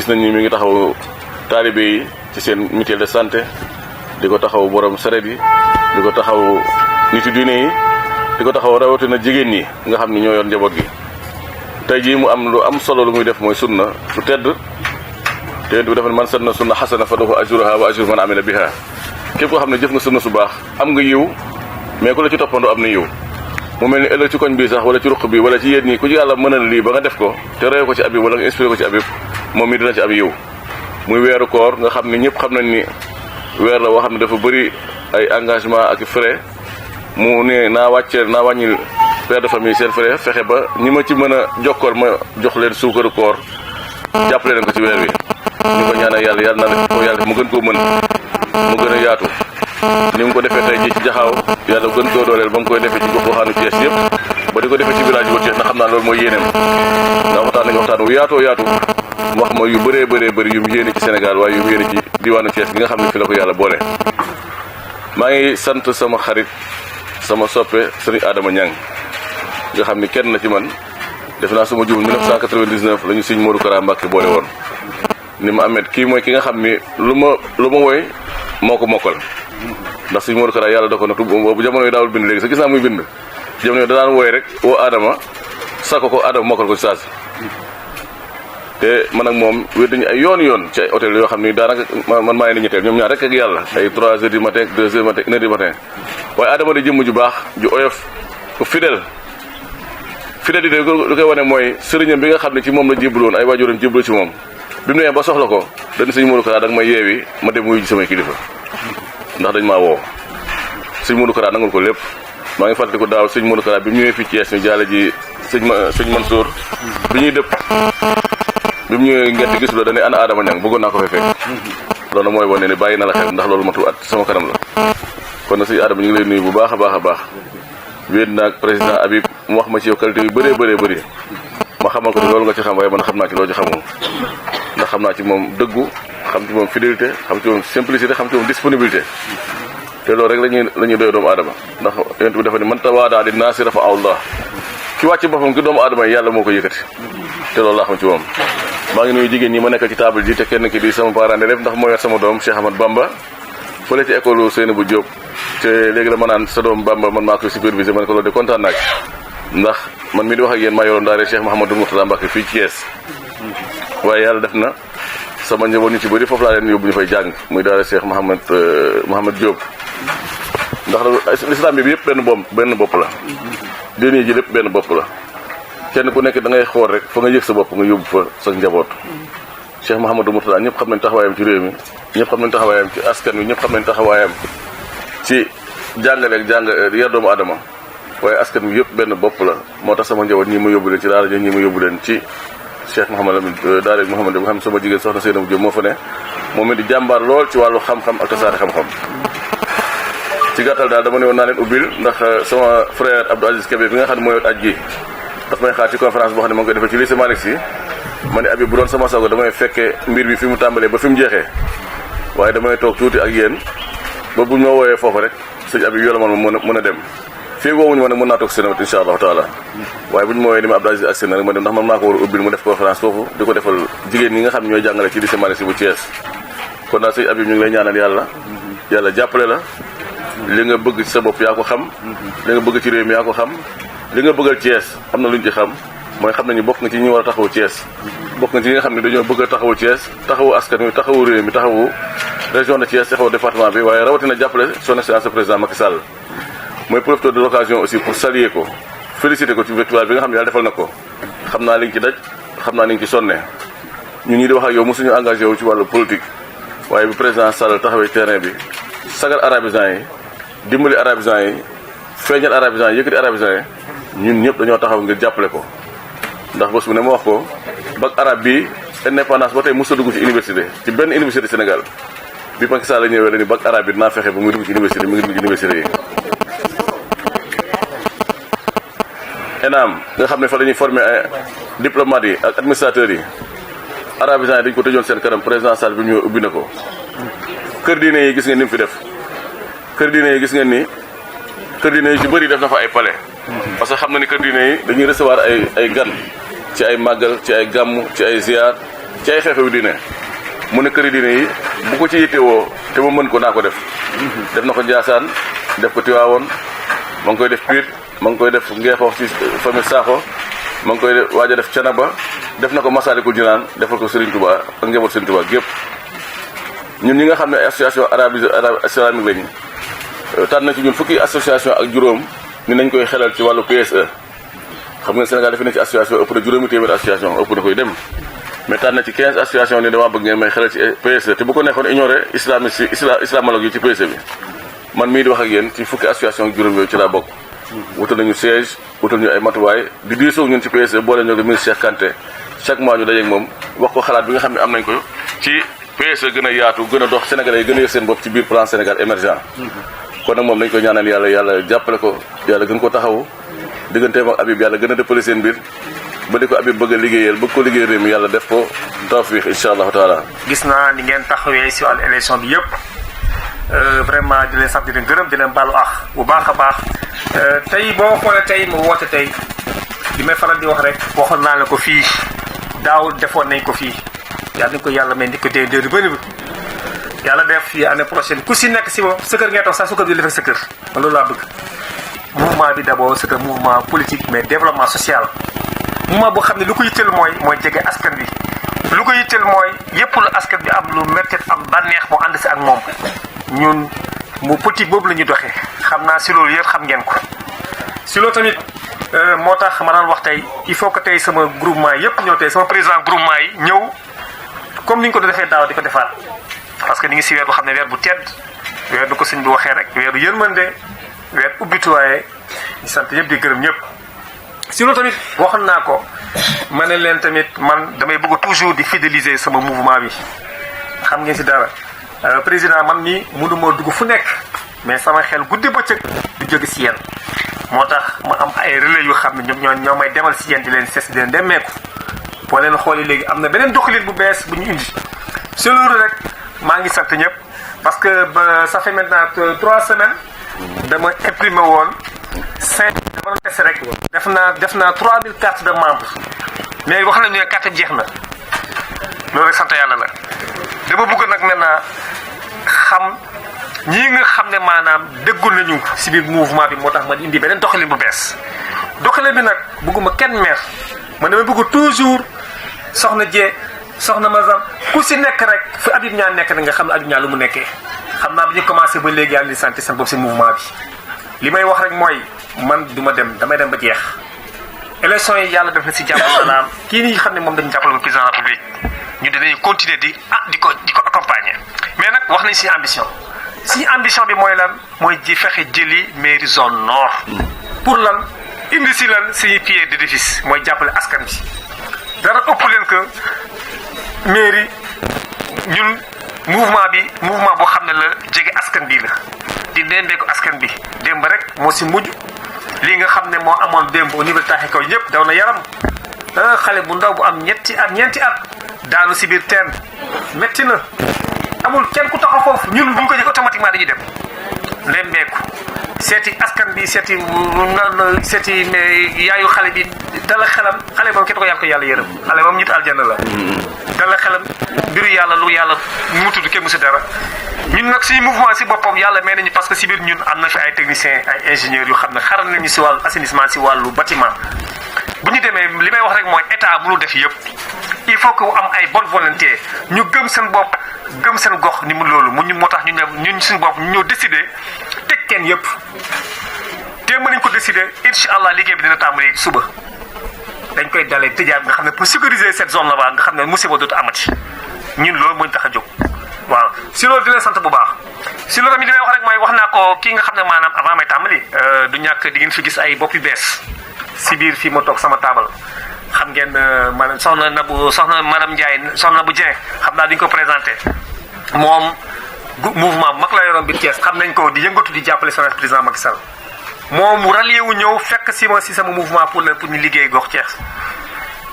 gis nañ ni mi ngi taxaw taalibe yi ci seen mutuelle de santé di ko taxaw borom saret yi di ko taxaw nitu diine yi di ko taxaw rawatina jigéen ñi nga xam ne ñoo yor njaboot gi. tey jii mu am lu am solo lu muy def mooy sunna su tedd te yéen bi dafa ne man sanna sunna xasana fa lahu ajruha wa ajru man amila biha képp koo xam ne jëf nga sunna su baax am nga yiw mais ku la ci toppandoo am na yiw. mu mel ni ëllëg ci koñ bii sax wala ci ruq bi wala ci yéen ñi ku ci yàlla mënal lii ba nga def ko te roye ko ci Habib wala nga inspiré ko ci Habib moom mi dina ci am yiw. muy weeru koor nga xam ne ñëpp xam nañ ni weer la woo xam ne dafa bëri ay engagement ak frais mu ne naa wàññil père de famille seen frais fexe ba ñi ma ci mën a jokkool ma jox leen suukaru koor jàppale leen ko ci weer wi. ñu ko ñaanal yàlla na ko yàlla mu gën koo mën mu gën a yaatu ni mu ko defee tey ji ci jaxaaw yàlla gën koo dooleel ba mu koy defee ci gox goxaanu Thiès yëpp ba di ko defee ci village bu Thiès ndax xam naa loolu mooy yéeneem ndax waxtaan nañu waxtaan wu yaatoo yaatu wax ma yu bëree bëri yu mu yéene ci Sénégal waaye yu mu yéene ci diwaanu Thiès gi nga xam ne fi la ko yàlla boole. maa ngi sant sama xarit sama soppe sëriñ Adama Niang nga xam ni kenn na ci man def naa suma jumul 1999 la ñu sëñ Modou Kara Mbacké boole woon ni ma amet kii mooy ki nga xam ni lu ma woy moo ko mokkal ndax sëñ Modou Kara yàlla da ko natu boobu jamono yi daawul bind léegi sa gis naa muy bind jamono yi da daan wooy rek woo Adama sako ko Adama mokkal ko ci saasi te man ak moom wér dañu ay yoon ci ay hôtel yoo xam ni daanaka man maa ngi ni ñetteel ñoom ñaar rek ak yàlla ay 3 heures du matin 2 heures du matin 1 heure du matin waaye Adama di jëmm ju baax ju oyof ku fidèle di lu koy wane mooy sëriñam bi nga xam ne ci moom la jébaloon ay waajuram jébalo ci moom bi mu nee ba soxla ko dañ sëñ Modou Kara da nga may yeewi ma dem wuyu ji samay kilifa ndax dañ maa woo sëñ Modou Kara nangul ko lépp maa ngi fàttali ko daaw sëñ Modou Kara bi mu ñëwee fii Thiès ñu jaale ji sëñ Mansour bi ñuy dëpp bi mu ñëwee ngett gisu la dañuy ana Adama Niang bëggoon naa ko fee fekk loolu mooy wane ni bàyyi na la xel ndax loolu matul at sama kanam la kon na sëñ Adama ñu ngi lay nuyu bu baax a baax wéet naag président Habib mu wax ma ci yow qualité yu bëri ma xamal ko ni loolu nga ci xam waaye man xam naa ci loo ci xamul ndax xam naa ci moom dëggu xam ci moom fidélité xam ci moom simplicité xam ci moom disponibilité te loolu rek lañuy doy doomu aadama ndax yonent bi dafa ni man tawaadaa li naasi rafa'ahu Allah ki wàcc boppam ki doomu aadama yi yàlla moo ko yëkkati te loolu laa xam ci moom. maa ngi nuyu jigéen ñi ma nekkal ci table ji te kenn ki di sama parent d'élève ndax moo yor sama doom Cheikh Ahmad Bamba fële ci école Seynabou Diop te léegi la ma naan sa doom Bamba man maa koy supervisé ma ne ko loolu de kontaan naa ci ndax man mi di wax ak yéen maa yoroon daare Cheikh Mouhamadou Mourtada Mbacké fii ci Thiès waaye yàlla def na sama njaboot ñu ci bëri foofu laa leen yóbbu ñu fay jàng muy daare Cheikh Mouhamad Diop ndax l'islam bi yëpp benn bopp la diine ji lépp benn bopp la kenn ku nekk da ngay xool rek fa nga yëg sa bopp nga yóbbu fa sa njaboot Cheikh Mouhamadou Mourtada ñëpp xam nañ taxawaayam ci réew mi ñëpp xam nañ taxawaayam ci askan wi ñëpp xam nañ taxawaayam ci jàngale ak yar doomu adama waaye askan wi yëpp benn bopp la moo tax sama njaboot ñii ma yóbbu leen ci daara ñii ma yóbbu leen ci Cheikh Mouhamad daara Mouhamad nga xam sama jigéen soxna Seynabou Diop moo fa ne moom it di jàmbaar lool ci wàllu xam-xam ak tasaare xam-xam ci gàttal daal dama ne woon naa leen ubbil ndax sama frère Abdou Aziz Kébé bi nga xam ne mooy aj gi daf may xaar ci conférence boo xam ne moo ngi koy defee ci lycée Malick Sy ma ne Habib bu doon sama sago damay fekkee mbir bi fi mu tàmbalee ba fi mu jeexee waaye damay toog tuuti ak yéen ba bu ñu ma wooyee foofu rek sëñ Habib yolamal ma mën a dem fii woowuñu ma ne mën naa toog seen wet insha allahu taala waaye bu ñu ma wooyee ni ma Abdou Aziz ak seen rek ma dem ndax man maa ko war a ubbil mu def conférence foofu di ko defal jigéen ñi nga xam ne ñooy jàngale ci lycée Malick Sy bu Thiès kon daal sëñ Habib ñu ngi lay ñaanal yàlla jàppale la li nga bëgg ci sa bopp yaa ko xam li nga bëgg ci réew mi yaa ko xam li nga bëggal Thiès am na lu ñu ci xam mooy xam nañu bokk nga ci ñi war a taxawu Thiès bokk nga ci ñi nga xam ne dañoo bëgg a taxawu Thiès taxawu askan wi taxawu réew mi taxawu région de Thiès taxawu département bi waaye rawatina jàppale son excellence le président Macky Sall mooy profiter de l'occasion aussi pour saluer ko féliciter ko ci victoire bi nga xam ne yàlla defal na ko xam naa li nga ci daj xam naa li nga ci sonne ñun ñi di wax ak yow mosuñu engagé wu ci wàllu politique waaye bi président Sall taxawee terrain bi sagal arabisants yi dimbali arabisants yi feeñal arabisants yi yëkkati arabisants yi ñun ñëpp dañoo taxaw ngir jàppale ko ndax bés bu ne ma wax ko bac arabe bi indépendance ba tey mos a dugg ci université ci benn université Sénégal bi Macky Sall la ñëwee la ni bac arabe bi dinaa fexe ba muy dugg ci université mi ngi dugg ci université yi. ENAM nga xam ne fa la ñuy former ay diplomates yi ak administrateurs yi arabisants yi dañ ko tëjoon seen kanam président Sall bi ñu ubbi na ko. kër diine yi gis ngeen ni mu fi def kër diine yi gis ngeen ni kër diine yi ci bëri def na fa ay palais. parce que xam na ni kër diine yi dañuy recevoir ay gan ci ay màggal ci ay gàmm ci ay ziar ci ay xeexewu diine mu ne këri diine yi bu ko ci yittewoo te mu mën ko naa ko def def na ko Njaasaan def ko Tiwaawoon ma ngi koy def Piir ma ngi koy def Ngeexoox ci famille Sakho ma ngi koy waaj a def Canaba def na ko Masaalikul Jinaan defal ko Serigne Touba ak njaboot Serigne Touba gépp ñun ñi nga xam ne association arabe islamique lañu tànn na ci ñun fukki association ak juróom ni nañ koy xelal ci wàllu PSE xam nga Sénégal dafa ne ci association ëpp na juróomi téeméer association ëpp na koy dem mais tànn na ci 15 association ni dama bëgg ngeen may xelal ci PSE te bu ko neexoon ignorer islamologue yi ci PSE bi man mii di wax ak yéen ci fukki association ak juróom yooyu ci laa bokk wutal nañu siège wutal ñu ay matuwaay di diisoo ñun ci PSE boole ñoo ko ministre Cheikh Kanté chaque mois ñu dajeeg moom wax ko xalaat bi nga xam ne am nañ ko ci PSE gën a yaatu gën a dox Sénégalais yi gën a yëg seen bopp ci biir plan Sénégal émergent kon nag moom dañ koy ñaanal yàlla jàppale ko yàlla gën ko taxawu digganteem ak Habib yàlla gën a dëppale seen biir ba di ko Habib bëgg a liggéeyal bëgg ko liggéey réew mi yàlla def ko tawfiix incha allahu taala. gis naa ni ngeen taxawee si wàllu élection bi yëpp vraiment di leen sant di leen gërëm di leen baalu ax bu baax a baax tey boo xoolee tey mu woote tey li may faral di wax rek waxoon naa la ko fii daaw defoon nañ ko fii yàlla nañ ko yàlla may ndi ko dee du bëri yàlla def fii année prochaine ku si nekk si moom sa kër ngay toog sax su ko di defee sa kër man loolu laa bëgg mouvement bi d'abord c'est un mouvement politique mais développement social mouvement boo xam ne lu ko yitteel mooy jege askan bi lu ko yitteel mooy yépp lu askan bi am lu mettit am bànneex moo ànd si ak moom ñun mu politique boobu la ñuy doxee xam naa si loolu yëpp xam ngeen ko si loolu tamit moo tax ma daan wax tey il faut que tey sama groupement yépp ñëw tey sama président groupement yi ñëw comme ni ñu ko defee daaw di ko defaat parce que ñu ngi si weer bu xam ne weer bu tedd weer du ko sëñ bi waxee rek weeru yërmande weer ubbituwaaye di sant ñëpp di gërëm ñëpp si loolu tamit waxoon naa ko ma ne leen tamit man damay bëgg toujours di fidéliser sama mouvement bi xam ngeen si dara président man mi mënu moo dugg fu nekk mais sama xel guddi bëccëg du jóge si yéen moo tax ma am ay relais yu xam ne ñoo may demal si yéen di leen ses di leen demmeeku boo leen xoolee léegi am na beneen doxalin bu bees bu ñu indi si loolu rek maa ngi sant ñëpp parce que ba ça fait maintenant 3 semaines dama imprimé woon 5 dama doon testé rek def naa 3000 cartes de membres mais wax nañu ne carte jeex na loolu rek sant yàlla la dama bëgg nag maintenant xam ñii nga xam ne maanaam déggul nañu si biir mouvement bi moo tax ma indi beneen doxalin bu bees doxalin bi nag bëgguma kenn meer man dama bëgg toujours soxna Dieng soxna Mazam ku si nekk rek fi Habib Niang nekk na nga xam ne Habib Niang lu mu nekkee xam naa bi ñu commencé ba léegi yàlla di sant seen bopp si mouvement bi li may wax rek mooy man du ma dem damay dem ba jeex élection yi yàlla def na si jàmm salaam kii nii xam ne moom dañu jàppale président de la République ñu dinañ continuer di ko accompagner mais nag wax nañ si ambition bi mooy lan mooy ji fexe jëli mairie zone nord pour lan indi si lan si pied d'édifice mooy jàppale askan bi dara ëpp leen que mairie ñun mouvement boo xam ne la jege askan bi la di nemmeeku askan bi démb rek moo si mujj lii nga xam ne moo amoon démb au niveau taaxi kaw ñëpp daw na yaram xale bu ndaw bu am ñeenti at daanu si biir teen métti na amul kenn ku taxaw foofu ñun bu ñu ko jël automatiquement dañuy dem nemmeeku seeti askan bi seeti yaayu xale bi dala xelam xale moom kenn ko yàlla ko yàlla yërëm xale moom ñit aljanna la dala xelam mbiru yàlla lu yàlla mu tudd kenn mu si dara ñun nag suñu mouvement si boppam yàlla may nañu parce que si biir ñun am na fi ay techniciens ay ingénieurs yu xam ne xaral nañu si wàllu assainissement si wàllu bâtiment bu ñu demee li may wax rek mooy état mënul def yëpp il faut que am ay bonne volonté ñu gëm seen bopp gëm seen gox ni mu loolu mu ñu moo tax ñun suñu bopp ñu ñëw décider teg kenn yëpp te mën nañ ko décider incha allah liggéey bi dina tàmbali suba dañ koy dalee tëjaat nga xam ne pour sécuriser cette zone là-bas nga xam ne musiba dootu amati ñun loolu moo ñu tax a jóg waaw si loolu di leen sant bu baax si loolu tamit li may wax rek mooy wax naa ko kii nga xam ne maanaam avant may tàmbali du ñàkk di ngeen fi gis ay bopp yu bees si biir fii ma toog sama taabal xam ngeen maanaam soxna madame Ndiaye soxna bu Dieng xam naa duñ ko présenté moom mouvement bu mag la yoroon biir Thiès xam nañ ko di yëngatu di jàppale son président Macky Sall moom mu rallié wu ñëw fekk si ma si sama mouvement pour ñu liggéey gox Thiès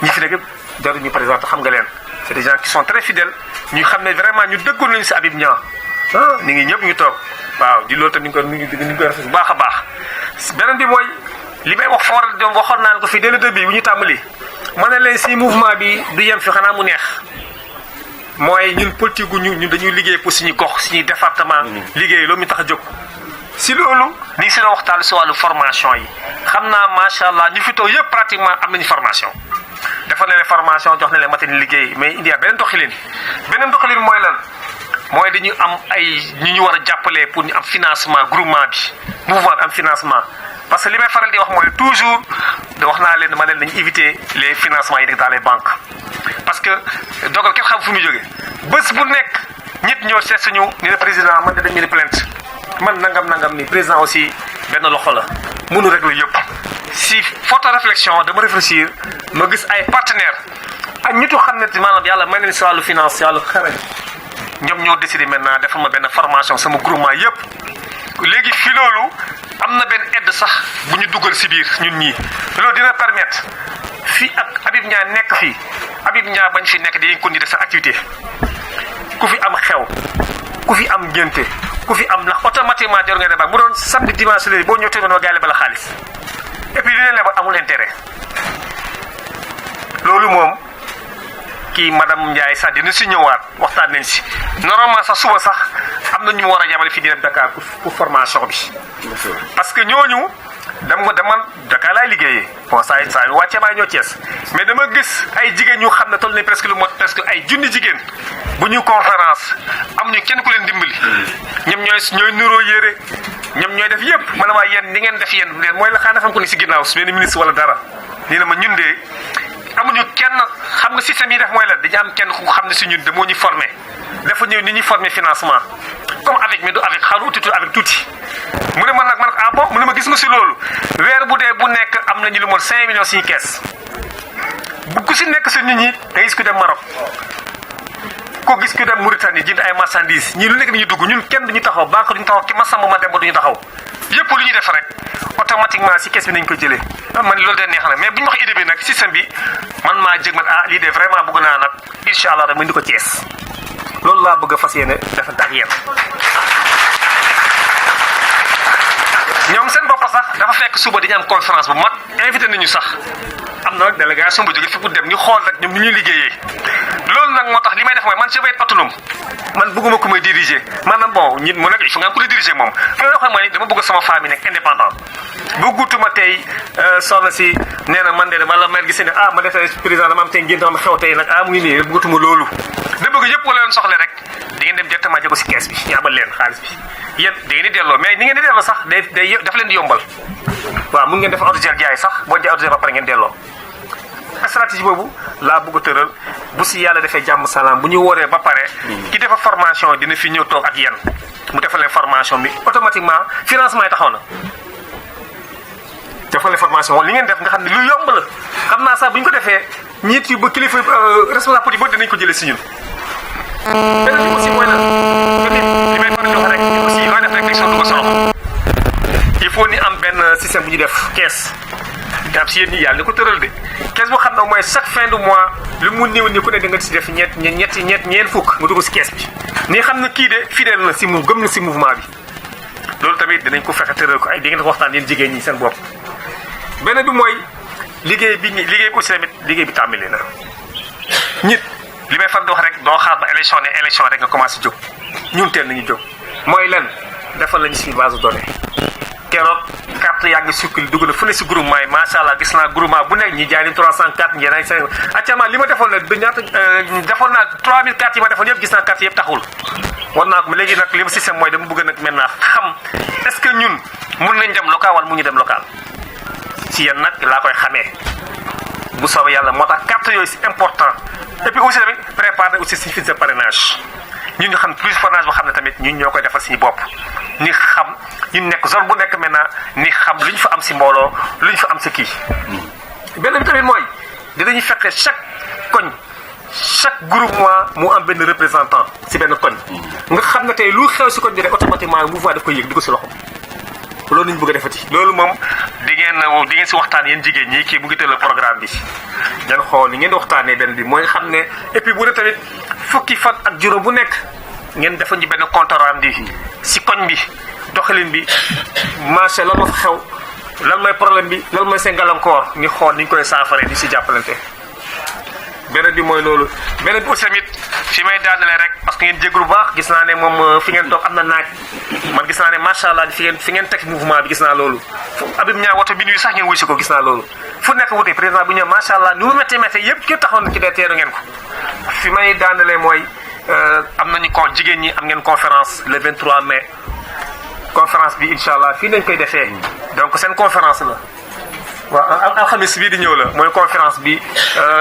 ñi fi nekk jarul ñu présenté xam nga leen c'est des gens qui sont très fidèles ñu xam ne vraiment ñu dëggoon nañu si Habib Niang ni ngi ñëpp ñu toog waaw di loolu tam ñu ngi koy rafet bu baax a baax beneen bi mooy li may wax fooral dem waxoon naan ko fii dès le début bu ñu tàmbali ma ne leen si mouvement bi du yem fi xanaa mu neex mooy ñun politique gu ñun dañuy liggéey pour suñu gox suñuy département. liggéey loolu mi tax a jóg. si loolu ni ngi si doon waxtaan si wàllu formation yi xam naa macha allah ñu fi toog yëpp pratiquement am nañu formation. defal na leen formation jox na leen matériel liggéey mais indi beneen doxalin mooy lan mooy dañu am ay ñu war a jàppale pour ñu am financement groupement bi mouvement bi am financement. parce que li may faral di wax mooy toujours wax naa leen ma leen dañu éviter les financements yi nekk dans les banques parce que dogal kenn xam fu muy jógee bés bu nekk ñit ñoo seet suñu ni le président man de dañu ne plainte man nangam ni président aussi benn loxo la mënu régler yëpp si forte réflexion dama réfléchir ma gis ay partenaires ak ñitu xam ne maanaam yàlla may leen si wàllu finance si wàllu xarañ ñoom ñoo décidé maintenant defal ma benn formation sama groupement yëpp léegi fi loolu am na benn aide sax bu ñu dugal si biir ñun ñii loolu dina permettre fii ak Habib Niang nekk fii Habib Niang bañ fi nekk dañuy continuer sa activité ku fi am xew ku fi am ngénte ku fi am ndax automatiquement jarul nga dem ak bu doon samedi dimanche léegi boo ñëwee ma gaay lebal xaalis et puis li leen lebal amul intérêt loolu moom kii madame Ndiaye sax dina si ñëwaat waxtaan nañ si normalement sax suba sax am na ñu war a yabale fii di dem Dakar pour formation bi. parce que ñooñu dama Dakar laay liggéeyee bon saa yu wàccee maa ñoo Thiès mais dama gis ay jigéen ñu xam ne toll nañ presque lu mot presque ay junni jigéen bu ñu conférence am ñu kenn ku leen dimbali. ñoom ñooy nuroo yére ñoom ñooy def yëpp man waa yéen ni ngeen def yéen mooy la xanaa xam ko ni si ginnaaw su benn ministre wala dara nii na ma ñun de. amuñu kenn xam nga système yi def mooy la dañu am kenn ku xam ne si ñun de moo ñu formé dafa ñëw ni ñuy formé financement comme avec mais du avec xaaru utitu avec tuuti mu ne man nag man ah bon mu ne ma gis nga si loolu weer bu dee bu nekk am nañu lu mot 5 millions suñu kees bu ku si nekk si nit ñi da gis ku dem Maroc ko gis ku dem Mauritanie jënd ay marchandises ñii lu nekk dañuy dugg ñun kenn duñu taxaw banque duñu taxaw ki ma sàmm ma dem ba duñu taxaw yëpp lu ñuy def rek automatiquement si kees bi nañ ko jëlee man loolu de neex na mais bu ñu wax idée bi nag système bi man maa jëg man lii de vraiment bëgg naa nag incha allah dama indi ko Thiès loolu laa bëgg a fas yéene defante ak yéen ñoom seen bopp sax dafa fekk suba dañu am conférence bu mag invité nañu sax am na nag délégation bu jóge fi pour dem ñu xool rek ñoom ni ñuy liggéeyee loolu nag moo tax li may def mooy man je vais être autonome man bëgguma ku may diriger maanaam bon ñit mu nekk il faut nga am ku la diriger moom fi nga xam ne dama bëgg sama famille nekk indépendant bëggutuma tey soxna si nee na man de dama la mel gis ne ma defee président dama am tey ngeen dama xew tey nag mu ngi nii bëggatuma loolu da bëgg yëpp wala leen soxle rek di ngeen dem directement jóge si kees bi ñu abal leen xaalis bi yéen da ngeen di delloo mais ni ngeen di delloo sax day dafa leen di yombal waaw mun ngeen def ordinaire jaay sax boo jaay ordinaire ba pare ngeen delloo stratégie boobu laa bëgg a tëral bu si yàlla defee jàmm salaam bu ñu wooree ba pare ki defa formation dina fi ñëw toog ak yéen mu defal leen formation bi automatiquement financement yi taxaw na defal leen formation li ngeen def nga xam ne lu yomb la xam naa sax bu ñu ko defee ñiit yu ba kilifa responsable politique ba dinañ ko jëlee si ñun beneen bi aussi mooy la tamit li may faral di wax rek aussi looy def réflexion du ko solo il faut ni am benn système bu ñu def kees daam si yéen ñi yàlla ni ko tëral de kees boo xam ne mooy chaque fin du mois lu mu néew ni ku ne da nga si def ñeent fukk nga dugg si kees bi ni xam ne kii de fidèle na si gëm na si mouvement bi loolu tamit dinañ ko fexe tëral ko ay di ngeen waxtaan yéen jigéen ñi seen bopp beneen bi mooy liggéey bi aussi tamit liggéey bi tàmbali na nit li may fan di wax rek doo xaar ba élection rek nga commencé jóg ñun teel nañu jóg mooy lan defal lañu suñu base de données keroog carte yaa ngi circulé dugg na fu ne si groupement yi macha allah gis naa groupement bu nekk ñi jaay ni 304 ñi jaay 5 actuellement li ma defoon nag du ñaata defoon naa 3000 cartes yi ma defoon yëpp gis naa carte yëpp taxul war naa ko léegi nag li ma système mooy dama bëgg nag maintenant xam est-ce que ñun mun nañ dem local wala mu ñu dem local si yéen nag laa koy xamee bu soobee yàlla moo tax carte yooyu c'est important et puis aussi tamit préparer aussi suñu fiche de parrainage ñun ñu xam plus parrainage boo xam ne tamit ñun ñoo koy defal suñu bopp ni xam ñun nekk zone bu nekk maintenant ni xam lu ñu fa am si mbooloo lu ñu fa am si kii. benn bi tamit mooy dinañu fexe chaque koñ chaque groupement mu am benn représentant si benn koñ nga xam ne tey lu xew si koñ bi rek automatiquement mouvement daf koy yëg di ko si loxo loolu la ñu bëgg a defati. loolu moom di ngeen si waxtaan yéen jigéen ñi kii bu ngi tëral programme bi ngeen xool ni ngeen di waxtaanee benn bi mooy xam ne et puis bu dee tamit fukki fan ak juróom bu nekk ngeen defal ñu benn compte rendu si koñ bi doxalin bi marché lan moo fa xew lan mooy problème bi lan mooy seen gàllankoor ñu xool ni ñu koy saafaree di si jàppalante beneen bi mooy loolu beneen bi aussi tamit fi may daanale rek parce que ngeen jéglu bu baax gis naa ne moom fi ngeen toog am na naaj man gis naa ne macha allah fi ngeen teg mouvement bi gis naa loolu Habib Niang woto bi nuyu sax ngeen wuy si ko gis naa loolu fu nekk wuti président bu ñëw macha allah ni mu métti yëpp ki taxoon ci dee teeru ngeen ko fi may daanale mooy am nañu ko jigéen ñi am ngeen conférence le 23 mai conférence bi incha allah fii lañ koy defee donc seen conférence la waaw alxamis bii di ñëw la mooy conférence bi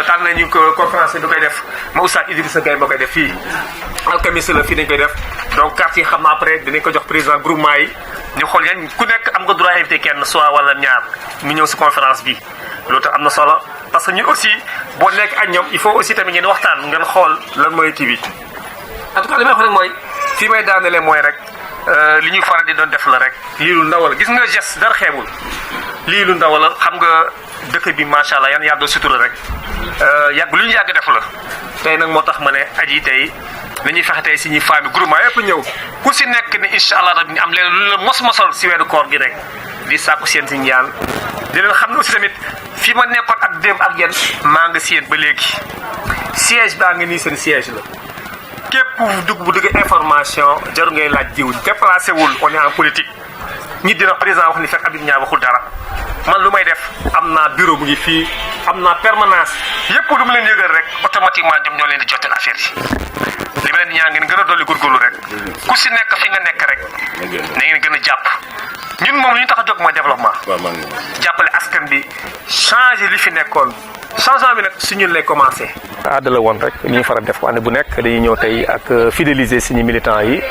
tànn nañu ko conférence bi du koy def ma Oustaz Idrissa Gueye moo koy def fii alxamis la fii dañ koy def donc carte yi xam naa après dinañ ko jox président groupement yi ñu xool yan ku nekk am nga droit invité kenn soit wala ñaar mu ñëw si conférence bi loolu tax am na solo parce que ñun aussi boo nekk ak ñoom il faut aussi tamit ngeen waxtaan ngeen xool lan mooy kii bi en tout cas li may wax rek mooy fii may daanele mooy rek li ñuy faral di doon def la rek lii lu ndaw la gis nga geste dara xeebul lii lu ndaw la xam nga dëkk bi macha allah yan yàlla sutura rek yàgg lu ñu yàgg def la tey nag moo tax ma ne aji tey dañuy fexe tey si ñuy famille groupement yëpp ñëw ku si nekk ne incha allah rabbi ñu am leen lu la mos-mosal si weeru koor gi rek di sàkku seen si ñaan di leen xam ne aussi tamit fi ma nekkoon ak démb ak yéen maa nga si yéen ba léegi siège baa ngi nii seen siège la képp bu dugg information jaru ngay laaj jiw déplacé wul on est en politique ñi dina président wax ni fekk Habib Niang waxul dara man lu may def am naa bureau mu ngi fii am naa permanence yëpp lu mu leen yëgal rek automatiquement ñoom ñoo leen di jotteel affaire yi li ma leen di ñaan ngeen gën a dolli góorgóorlu rek ku si nekk fi nga nekk rek na ngeen gën a jàpp ñun moom li ñu tax a jóg mooy développement jàppale askan bi changer li fi nekkoon changement bi nag su ñun lay commencé. aada la woon rek li ñu faral def année bu nekk dañuy ñëw tey ak fidéliser suñu militants yi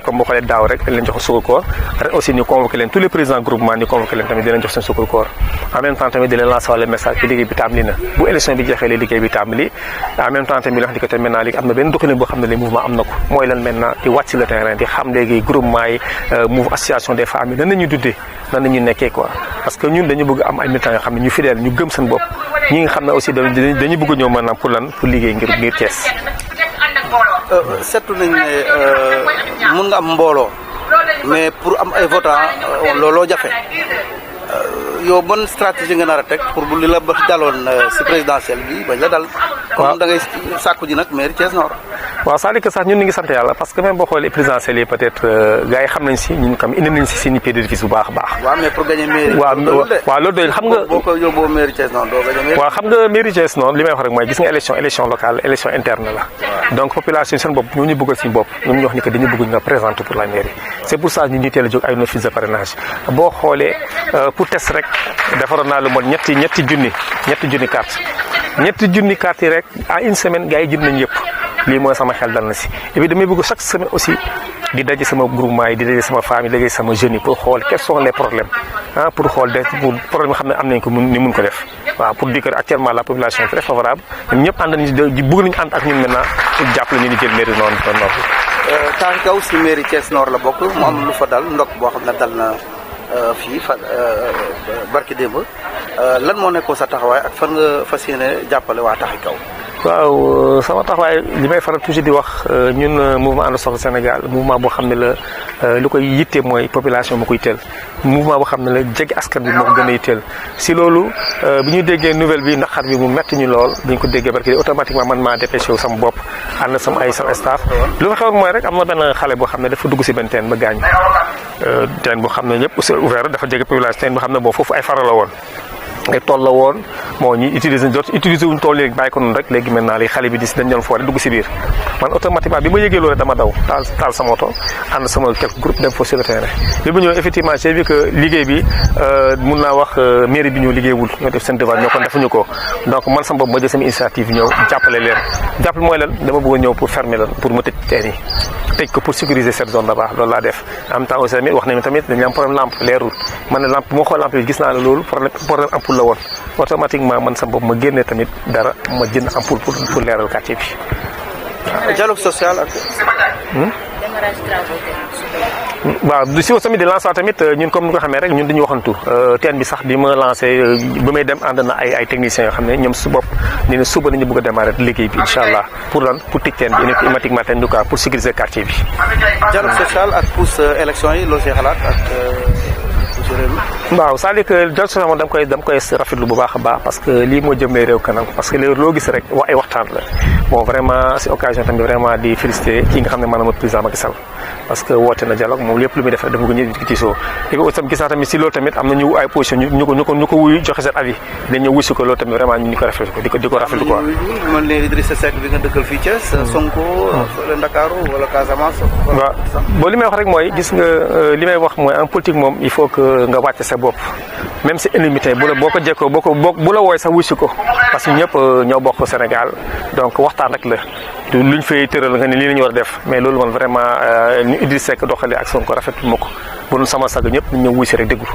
comme boo xoolee daaw rek dañ leen jox suukar koor ren aussi ñu convoqué leen tous les présidents groupement ñu convoqué leen tamit di leen jox seen suukar koor en même temps tamit di leen lancer wàllu message que liggéey bi tàmbali na bu élection bi jeexee liggéey bi tàmbali en même temps tamit wax di ko te maintenant léegi am na benn doxalin boo xam ne le mouvement am na ko mooy lan maintenant di wàcc sur le terrain di xam léegi groupement yi association des femmes yi nan la ñuy dundee nan la ñuy nekkee quoi parce que ñun dañu bëgg am ay militants yoo xam ne ñu fidèle ñu gëm seen bopp ñi nga xam ne aussi dañu bëgg ñëw maanaam pour lan pour liggéey ngir Thiès. seetlu nañ ne mun nga am mbooloo mais pour am ay votants looloo jafe yow bonne stratégie nga nar a teg pour bu li la ba daloon si présidentielle bi bañ la dal. comme da ngay sàkku ji nag mairie Thiès Nord. waaw c'est-à-dire que sax ñun ñu ngi sant yàlla parce que même boo xoolee présidentielle yi peut-être gars yi xam nañ si ñun kam indi nañ si seen pied d'édifice bu baax a baax. waaw mais pour gagner mairie. waaw loolu doy xam nga. boo ko yóbboo mairie Thiès Nord doo gagner mairie. waaw xam nga mairie Thiès Nord li may wax rek mooy gis nga élection locale élection interne la. donc population seen bopp ñoo ñu bëggal suñu bopp ñoom ñu wax ni que dañu bëgg nga présenter pour la mairie. c'est pour ça ñu ñuy teel a jóg ay nos fiches de parrainage boo xoolee pour test rek defaroon naa lu mot ñetti junni carte yi rek en une semaine gars yi jënd nañ yëpp lii mooy sama xel dal na si et puis damay bëgg chaque semaine aussi di daje sama groupement yi di daje sama famille di daje sama jeunes yi pour xool quels sont les problèmes pour xool pour problème xam ne am nañ ko ni mun ko def waaw pour dire que actuellement la population est très favorable ñun ñëpp ànd nañu bëgg nañu ànd ak ñun maintenant pour jàppale ñu ni jël mairie noonu Taxi Kaw si mairie Thiès Nord la bokk mu am lu fa dal ndok boo xam ne dal na fii barki démb lan moo nekkoon sa taxawaay ak fan nga fas yéene jàppale waa Taxi Kaw. waaw sama taxawaay li may faral toujours di wax ñun mouvement ànd soxla Sénégal mouvement boo xam ne la lu koy yittee mooy population bu koy teel mouvement boo xam ne la jege askan bi moo ko gën a yitteel si loolu bi ñu déggee nouvelle bi naqar bi mu metti ñu lool bi ñu ko déggee barki automatiquement man maa dépêché wu sama bopp ànd sama staff lu fa xewoon mooy rek am na benn xale boo xam ne dafa dugg si benn teen ba gaañ teen boo xam ne ñëpp c'est ouvert dafa jege population teen boo xam ne boo foofu ay fara la woon ay tool la woon moo ñu utiliser wuñ tool léegi bàyyi ko noonu rek léegi maintenant li xale bi di si dañ doon foore dugg si biir man automatiquement bi ma yëgee loolu dama daw taal sama oto ànd sama quelques groupes dem foofu sur le terrain bi ma ñëw effectivement j'ai vu que liggéey bi mun naa wax mairie bi ñoo liggéeyul ñoo def seen devoir ñoo kon defuñu ko donc man sama bopp ma jël sama initiative ñëw jàppale leen jàppale mooy lan dama bëgg a ñëw pour fermer leen pour ma tëj teen yi tëj ko pour sécuriser cette zone là-bas loolu laa def en même temps aussi tamit wax nañu tamit dañu am problème lampe leerul man ne lampe moo xool lampe yi gis naa ne loolu problème ampoule la woon automatiquement man sama bopp ma génnee tamit dara ma jënd ampoule pour leeral quartier bi waaw. dialogue social ak. waaw si tamit di lancer tamit ñun comme ni ko xamee rek ñun dañuy waxantu teen bi sax bi ma lancé ba may dem ànd na ay techniciens yoo xam ne ñoom su bopp ni ne suba nañu bëgg a démarrer liggéey bi incha allah pour lan pour tëj teen bi automatiquement en tout cas pour sécuriser quartier bi. dialogue social ak pousse élection yi loo see xalaat ak waaw c'est-à-dire que jël sa dama koy rafetlu bu baax a baax parce que lii moo jëmee réew kanam parce que léegi loo gis rek ay waxtaan la bon vraiment c'est occasion tamit vraiment di féliciter kii nga xam ne maanaam président Macky Sall parce que woote na dialogue moom lépp lu muy def rek dafa ko ñëw di tiisoo et puis tam gis naa tamit si loolu tamit am na ñu ay position ñu ko wuyu joxe seen avis dañ ñëw wuy si ko loolu tamit vraiment ñu ko rafetlu ko di ko rafetlu quoi. man ne Idrissa Seck bi nga dëkkal fii Thiès Sonko fële Ndakaaru wala Casamance. waaw bon li may wax rek mooy gis nga li may wax mooy en politique moom il faut que nga wàcce sa bopp même si ennemi tey boo ko jekkoo bu la wooy sax wuy si ko parce que ñëpp ñoo bokk Sénégal donc waxtaan rek la du luñ fay tëral nga ne lii la ñu war a def mais loolu man vraiment ñu Idrissa Seck doxalee ak Sonko rafetlu ma ko bu doon sama sag ñëpp ñu ñëw wuy si rek déglu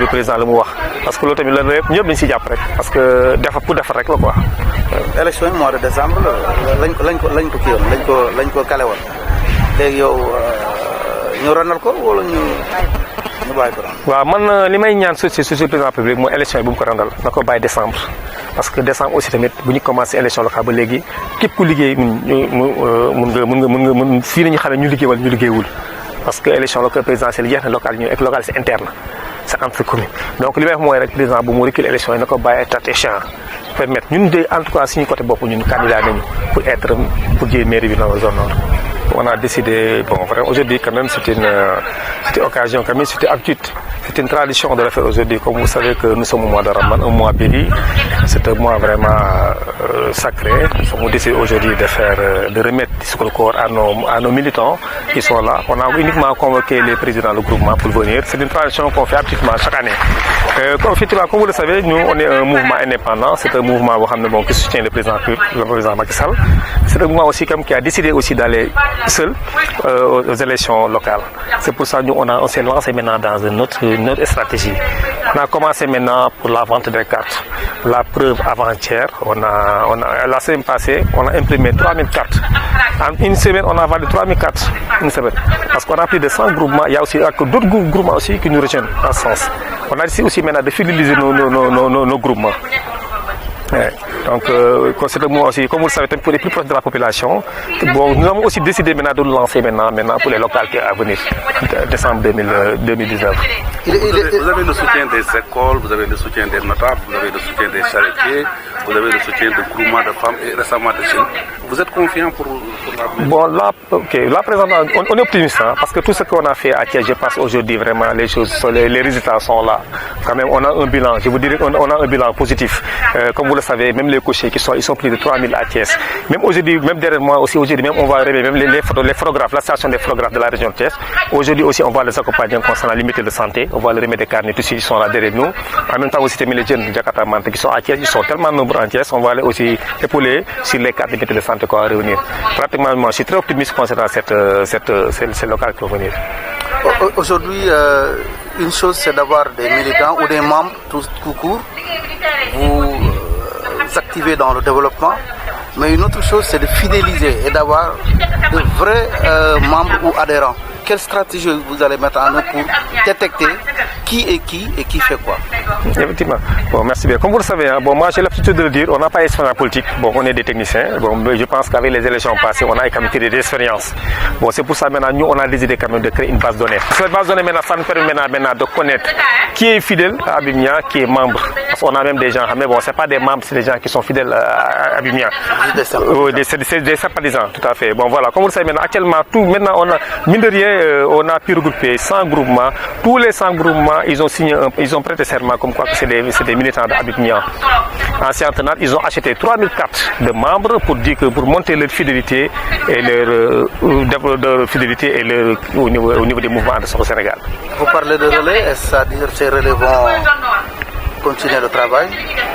président la mu wax parce que loolu tamit loolu yëpp ñëpp dañ si jàpp rek parce que pour defar rek la quoi. élection yi mois de décembre lañ ko kale woon léegi yow ñu ronal ko wala ñu bàyyi ko. waaw man li may ñaan si président République mooy élection yi bu mu ko randal na ko bàyyi décembre parce que décembre aussi tamit bu ñu commencé élection locale ba léegi képp ku liggéey mun nga fii nañu xam ne ñu liggéey wala ñu liggéeyul parce que élection locale présidentielle jeex na locale ñu ak locale c'est interne c'est entre communes donc li may wax mooy rek président bu mu recule élection yi na ko bàyyi état échéant permettre ñun de en tout cas suñu côté bopp ñun candidat nañu pour jël mairie bi dans la zone nord. On a décidé, bon, vraiment, aujourd'hui, quand même, c'était une occasion, quand même, c'était habitude. C'est une tradition de le faire aujourd'hui. Comme vous savez que nous sommes au mois de Ramadan, un mois béni. C'est un mois vraiment sacré. Nous avons décidé aujourd'hui de remettre ce corps à nos militants qui sont là. On a uniquement convoqué les présidents du groupement pour venir. C'est une tradition qu'on fait habituellement chaque année. Effectivement, comme vous le savez, nous, on est un mouvement indépendant. C'est un mouvement qui soutient le président Macky Sall. C'est un mouvement aussi qui a décidé aussi d'aller seul aux élections locales. C'est pour ça que nous, on s'est lancé maintenant dans une autre stratégie. On a commencé maintenant pour la vente des cartes. La preuve avant-hier, la semaine passée, on a imprimé 3000 cartes. En une semaine, on a vendu 3000 cartes. Une semaine. Parce qu'on a plus de 100 groupements. Il y a aussi d'autres groupements aussi qui nous rejoignent en ce sens. On a décidé aussi maintenant de fidéliser nos groupements. Ouais. Donc, considérez-moi aussi, comme vous le savez, pour les plus proches de la population, bon, nous avons aussi décidé maintenant de nous lancer maintenant pour les locales à venir, décembre 2019. Vous avez le soutien des écoles, vous avez le soutien des notables, vous avez le soutien des charretiers, vous avez le soutien de groupements de femmes et récemment de jeunes. Vous êtes confiant pour l'avenir? Bon, là, présentement, on est optimiste, hein, parce que tout ce qu'on a fait à Thiès, je pense aujourd'hui vraiment les résultats sont là. Quand même, on a un bilan, je vous dirais qu'on a un bilan positif. Comme vous le savez, même les cochers ils sont plus de 3000 à Thiès. Même aujourd'hui, même derrière moi aussi, aujourd'hui même on va remettre même les photographes, la station des photographes de la région de Thiès. Aujourd'hui aussi, on va les accompagner concernant la limite de santé. On va leur remettre des carnets, tous ceux qui sont là derrière nous. En même temps aussi, les jeunes de Jakarta Mante qui sont à Thiès, ils sont tellement nombreux en Thiès. On va les aussi épauler sur les cartes de santé qu'on va revenir. Pratiquement, moi, je suis très optimiste concernant ces locales qui vont venir. Aujourd'hui, une chose, c'est d'avoir des militants ou des membres tout court. Vous activer dans le développement, mais une autre chose c'est de fidéliser et d'avoir de vrais membres ou adhérents. Quelle stratégie vous allez mettre en œuvre pour détecter qui est qui et qui fait quoi? Effectivement. Bon, merci bien. Comme vous le savez, hein, bon, moi j'ai l'habitude de le dire, on n'a pas d'expérience politique. Bon, on est des techniciens. Bon, mais je pense qu'avec les élections passées, on a quand même tiré des expériences. Bon, c'est pour ça maintenant, nous, on a décidé quand même de créer une base de données. Cette base de données, maintenant, ça nous permet maintenant de connaître qui est fidèle à Abimia, qui est membre. Parce qu'on a même des gens, mais bon, c'est pas des membres, c'est des gens qui sont fidèles à Abimia. C'est des sympathisants, tout à fait. Bon, voilà. Comme vous le savez maintenant, actuellement, maintenant, on a, mine de rien, on a pu regrouper 100 groupements. Tous les 100 groupements, ils ont signé, ils ont prêté serment comme quoi que c'est des militants d'Abimia. En séance, ils ont acheté 3000 cartes de membres pour monter leur fidélité et leur fidélité et leur, au niveau des mouvements au Sénégal. Vous parlez de relais, c'est-à-dire ces relais vont continuer le travail,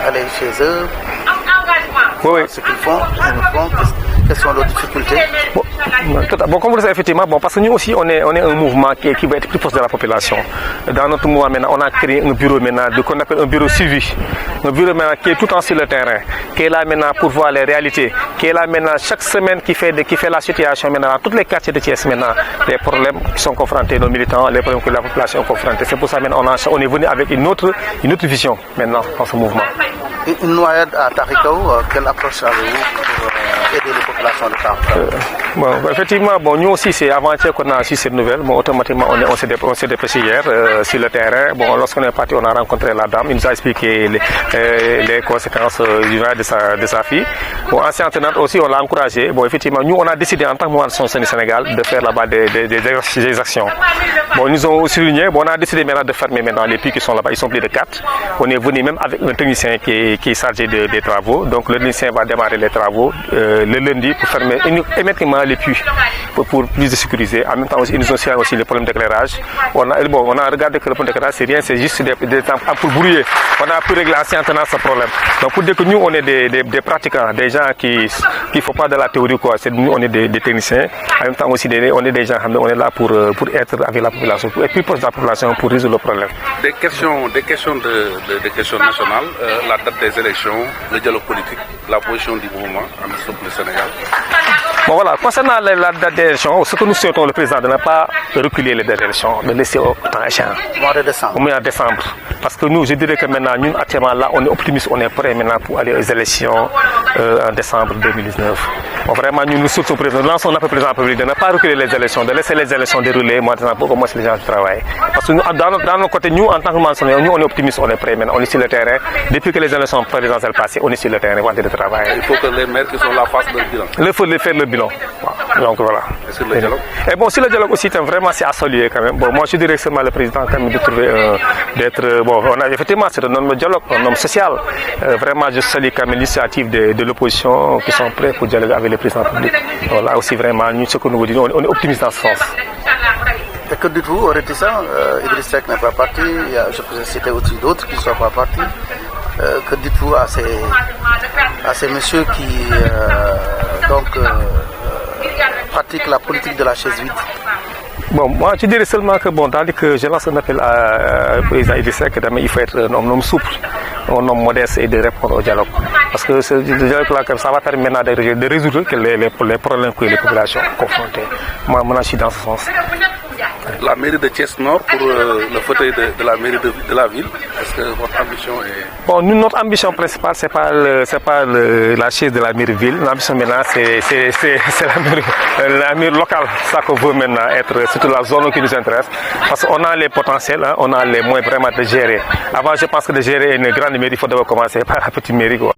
aller chez eux, oui. Ce qu'ils font, quelles sont leurs difficultés? Bon, comme vous le savez, effectivement, bon, parce que nous aussi, on est un mouvement qui va être plus proche de la population. Dans notre mouvement, maintenant, on a créé un bureau maintenant, qu'on appelle un bureau suivi. Un bureau maintenant qui est tout en sur le terrain, qui est là maintenant pour voir les réalités, qui est là maintenant chaque semaine qui fait la situation maintenant dans tous les quartiers de Thiès maintenant, les problèmes qui sont confrontés nos militants, les problèmes que la population est confrontée. C'est pour ça maintenant on est venu avec une autre vision maintenant dans ce mouvement. Une noyade à Tarikaou, quelle approche avez-vous aider les populations de Tamou? Bon, effectivement, bon, nous aussi, c'est avant-hier qu'on a su cette nouvelle. Bon, automatiquement, on s'est dépêché hier sur le terrain. Bon, lorsqu'on est parti, on a rencontré la dame. Il nous a expliqué les conséquences du mal de sa fille. Bon, ancien tenant aussi, on l'a encouragé. Bon, effectivement, nous, on a décidé en tant que mouvement du Sénégal de faire là-bas des actions. Bon, nous ont souligné, bon, on a décidé maintenant de fermer maintenant les puits qui sont là-bas. Ils sont plus de 4. On est venu même avec un technicien qui est chargé des travaux. Donc, le technicien va démarrer les travaux le lundi pour fermer immédiatement les puits pour plus de sécuriser. En même temps, aussi, ils nous ont aussi les problèmes d'éclairage. On a regardé que le problème d'éclairage, c'est rien, c'est juste des temps pour brouiller. On a pu régler assez en tenant ce problème. Donc, pour dire que nous, on est des pratiquants, des gens qui ne font pas de la théorie, quoi. Nous, on est des techniciens. En même temps, aussi, on est des gens, on est là pour être avec la population, pour être plus proche de la population, pour résoudre le problème. Des questions nationales, la date des élections, le dialogue politique, la position du mouvement pour le Sénégal. Bon voilà, concernant la date des élections, ce que nous souhaitons le président de ne pas reculer les élections, de laisser au temps échéant. Au mois de décembre. Parce que nous, je dirais que maintenant, nous, actuellement là, on est optimiste, on est prêt maintenant pour aller aux élections en décembre 2019. Bon, vraiment, nous souhaitons au président, nous lançons notre président public de ne pas reculer les élections, de laisser les élections dérouler, moi, pour que moi, les gens travaillent. Parce que nous, dans notre côté, nous, en tant que mentionnaire, nous, on est optimiste, on est prêt maintenant, on est sur le terrain. Depuis que les élections présidentielles passées, on est sur le terrain, on est de travail. Il faut que les maires qui sont là fassent leur bilan. Il faut faire le bilan. Donc voilà. Et sur le dialogue? Et bon, sur le dialogue aussi, vraiment, c'est à saluer quand même. Bon, moi, je dirais seulement le président quand même de trouver d'être. Bon, on a effectivement, c'est un homme dialogue, un homme social. Vraiment, je salue quand même l'initiative de l'opposition qui sont prêts pour dialoguer avec le président public. Donc là aussi, vraiment, nous, ce que nous vous disons, on est optimiste dans ce sens. Et que dites-vous aux réticents? Idriss Seck n'est pas parti, je peux citer aussi d'autres qui ne sont pas partis. Que dites-vous à ces messieurs qui pratiquent la politique de la chaise vide? Bon, moi je dirais seulement que bon, tandis que je lance un appel à président Idriss Seck, il faut être un homme souple, un homme modeste et de répondre au dialogue. Parce que ce dialogue-là, ça va permettre maintenant de résoudre les problèmes que les populations ont confrontés. Moi, je suis dans ce sens. La mairie de Thiès-Nord pour le fauteuil de la mairie de la ville, est-ce que votre ambition est... Bon, nous, notre ambition principale, c'est pas la chaise de la mairie-ville. L'ambition maintenant, c'est la mairie locale. C'est ça qu'on veut maintenant être, surtout la zone qui nous intéresse. Parce qu'on a les potentiels, hein, on a les moyens vraiment de gérer. Avant, je pense que de gérer une grande mairie, il faut d'abord commencer par la petite mairie, quoi.